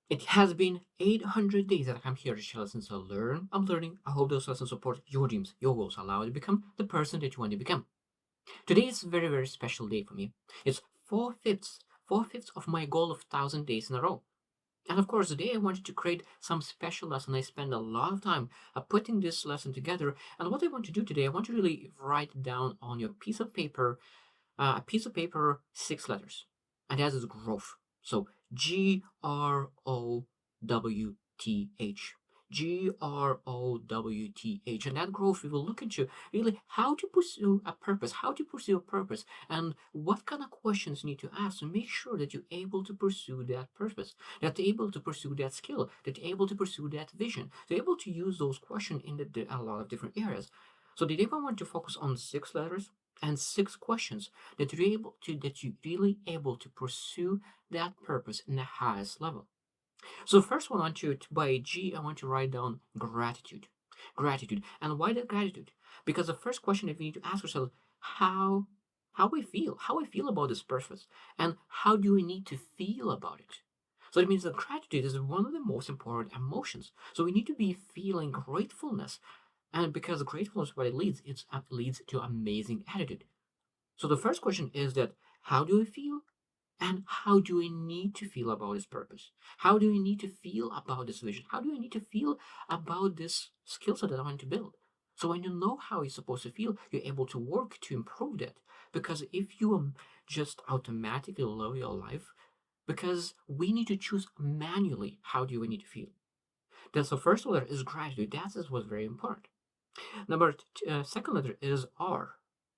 It has been 800 days that I'm here to share lessons I learn. I'm learning. I hope those lessons support your dreams, your goals, allow you to become the person that you want to become. Today is a very, very special day for me. It's four fifths of my goal of 1,000 days in a row. And of course, today I wanted to create some special lesson. I spend a lot of time putting this lesson together. And what I want to do today, I want to really write down on your piece of paper, a piece of paper, 6 letters. And that is growth. So GROWTH. GROWTH. And that growth, we will look into really how to pursue a purpose, and what kind of questions you need to ask to make sure that you're able to pursue that purpose, that you're able to pursue that skill, that you're able to pursue that vision, to able to use those questions in a lot of different areas. So today I want to focus on 6 letters and 6 questions that you're really able to pursue that purpose in the highest level. So first one, I want to by G, I want to write down gratitude. Gratitude. And why that gratitude? Because the first question that we need to ask ourselves, how how I feel about this purpose, and how do we need to feel about it? So it means that gratitude is one of the most important emotions. So we need to be feeling gratefulness. And because gratefulness, what it leads to amazing attitude. So the first question is that how do I feel? And how do I need to feel about this purpose? How do I need to feel about this vision? How do I need to feel about this skill set that I want to build? So when you know how you're supposed to feel, you're able to work to improve that. Because if you just automatically love your life, because we need to choose manually how do we need to feel. That's the first letter is gratitude. That is what's very important. Second letter is R.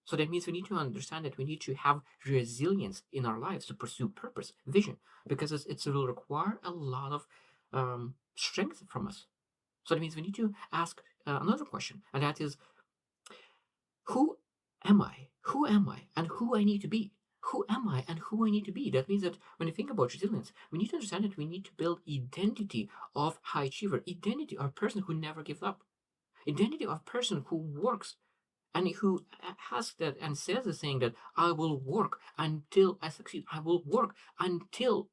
So that means we need to understand that we need to have resilience in our lives to pursue purpose, vision, because it will require a lot of strength from us. So that means we need to ask another question, and that is, who am I? Who am I? And who I need to be? Who am I and who I need to be? That means that when you think about resilience, we need to understand that we need to build identity of high achiever, identity of person who never gives up, identity of person who works and who has that and says the saying that I will work until I succeed. I will work until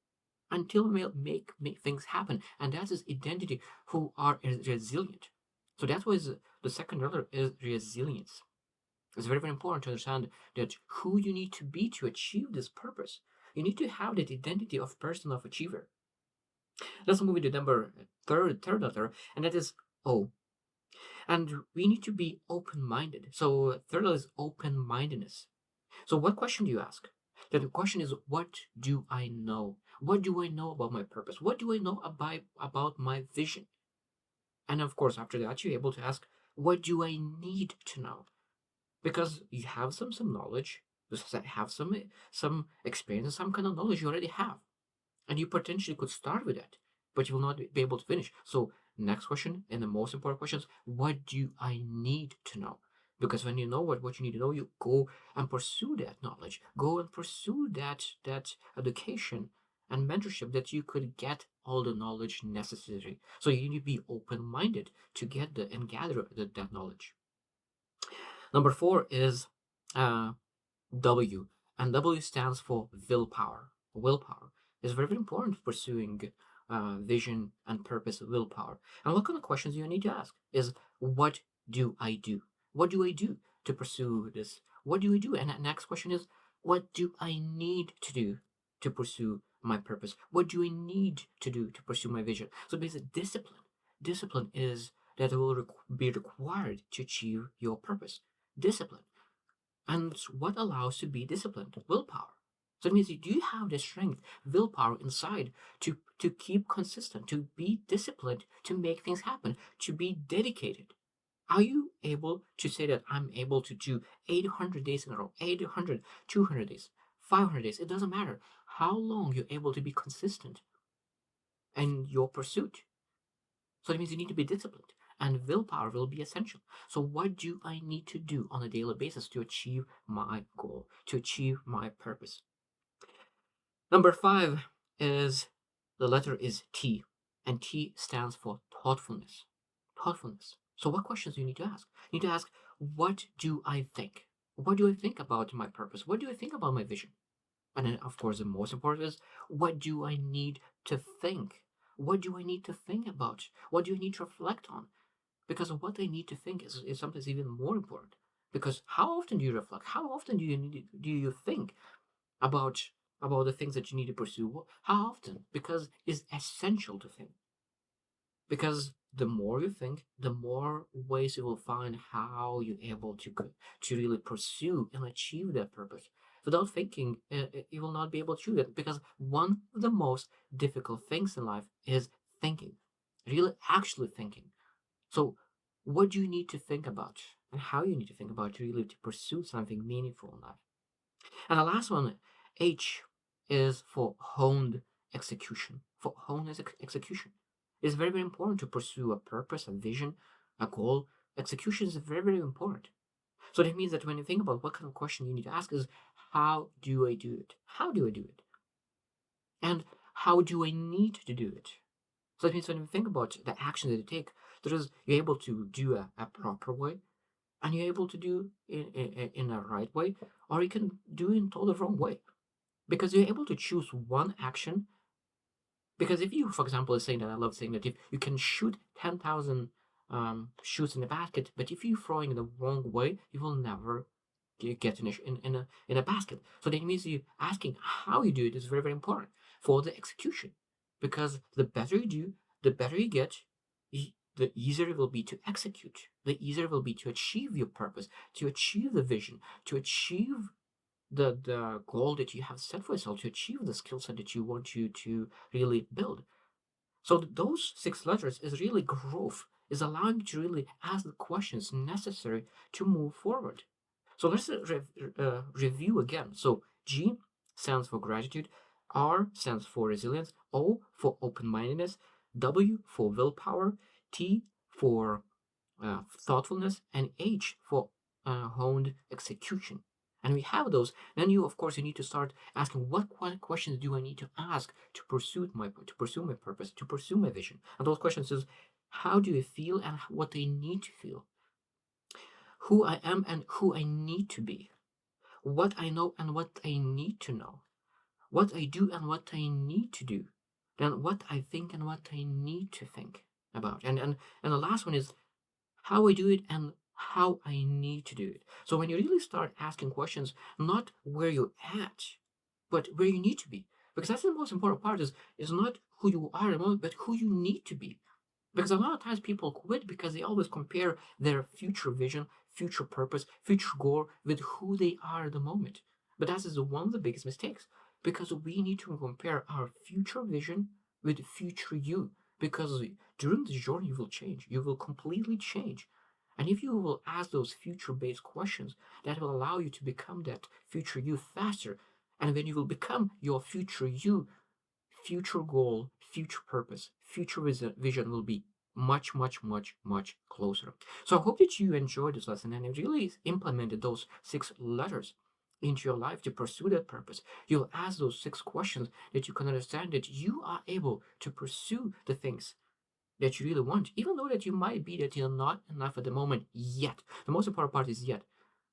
make things happen. And that is identity who are resilient. So that was the second letter is resilience. It's very, very important to understand that who you need to be to achieve this purpose. You need to have that identity of person of achiever. Let's move to number third letter, and that is O. And we need to be open-minded. So third is open-mindedness. So what question do you ask? The question is, what do I know? What do I know about my purpose? What do I know about my vision? And of course, after that, you're able to ask, what do I need to know? Because you have some knowledge, you have some experience, some kind of knowledge you already have, and you potentially could start with that, but you will not be able to finish. So next question, and the most important question is, what do I need to know? Because when you know what you need to know, you go and pursue that knowledge, go and pursue that education and mentorship that you could get all the knowledge necessary. So you need to be open-minded to get and gather that knowledge. Number four is uh, W, and W stands for willpower. Willpower is very, very important for pursuing vision and purpose. Willpower. And what kind of questions you need to ask is, what do I do? What do I do to pursue this? What do I do? And the next question is, what do I need to do to pursue my purpose? What do I need to do to pursue my vision? So basically, discipline. Discipline is that will be required to achieve your purpose. Discipline. And what allows to be disciplined? Willpower. So it means you do have the strength, willpower inside to keep consistent, to be disciplined, to make things happen, to be dedicated. Are you able to say that I'm able to do 800 days in a row, 800, 200 days, 500 days? It doesn't matter how long you're able to be consistent in your pursuit. So it means you need to be disciplined, and willpower will be essential. So, what do I need to do on a daily basis to achieve my goal, to achieve my purpose? Number five is the letter is T, and T stands for thoughtfulness. Thoughtfulness. So, what questions do you need to ask? You need to ask, what do I think? What do I think about my purpose? What do I think about my vision? And then, of course, the most important is, what do I need to think? What do I need to think about? What do I need to reflect on? Because what I need to think is sometimes even more important. Because how often do you reflect? How often do you think about about the things that you need to pursue? How often? Because it's essential to think. Because the more you think, the more ways you will find how you're able to really pursue and achieve that purpose. Without thinking, you will not be able to do that, because one of the most difficult things in life is thinking, really actually thinking. So, what do you need to think about, and how you need to think about to really to pursue something meaningful in life? And the last one, H, is for honed execution. For honed execution. It's very, very important to pursue a purpose, a vision, a goal. Execution is very, very important. So that means that when you think about what kind of question you need to ask is, how do I do it? How do I do it? And how do I need to do it? So that means when you think about the action that you take, there is, you're able to do a proper way, and you're able to do in a right way, or you can do it in totally wrong way, because you're able to choose one action. Because if you, for example, is saying that, I love saying that, if you can shoot 10,000 shoots in a basket, but if you throw in the wrong way, you will never get in a basket. So that means you asking how you do it is very, very important for the execution, because the better you do, the better you get, the easier it will be to execute, the easier it will be to achieve your purpose, to achieve the vision, to achieve the goal that you have set for yourself, to achieve the skill set that you want to really build. So those six letters is really growth, is allowing you to really ask the questions necessary to move forward. So let's review again. So G stands for gratitude, R stands for resilience, O for open-mindedness, W for willpower, T for thoughtfulness, and H for honed execution. And we have those. Then you, of course, you need to start asking, what questions do I need to ask to pursue my purpose, to pursue my vision? And those questions is, how do I feel and what I need to feel? Who I am and who I need to be? What I know and what I need to know? What I do and what I need to do? Then what I think and what I need to think about. And the last one is how I do it and how I need to do it. So when you really start asking questions, not where you're at, but where you need to be. Because that's the most important part, is not who you are at the moment, but who you need to be. Because a lot of times people quit because they always compare their future vision, future purpose, future goal with who they are at the moment. But that is one of the biggest mistakes, because we need to compare our future vision with future you. Because during this journey, you will change. You will completely change. And if you will ask those future based questions, that will allow you to become that future you faster. And when you will become your future you, future goal, future purpose, future vision will be much, much, much, much closer. So I hope that you enjoyed this lesson and you really implemented those six letters into your life to pursue that purpose. You'll ask those six questions that you can understand that you are able to pursue the things that you really want, even though that you might be that you're not enough at the moment yet. The most important part is yet,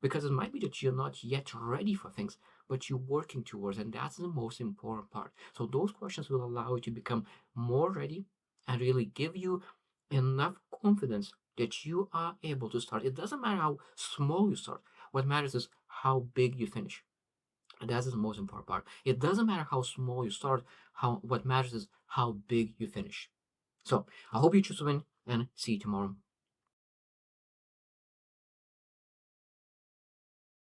because it might be that you're not yet ready for things, but you're working towards, and that's the most important part. So those questions will allow you to become more ready and really give you enough confidence that you are able to start. It doesn't matter how small you start. What matters is how big you finish. And that's the most important part. It doesn't matter how small you start, what matters is how big you finish. So I hope you choose to win and see you tomorrow.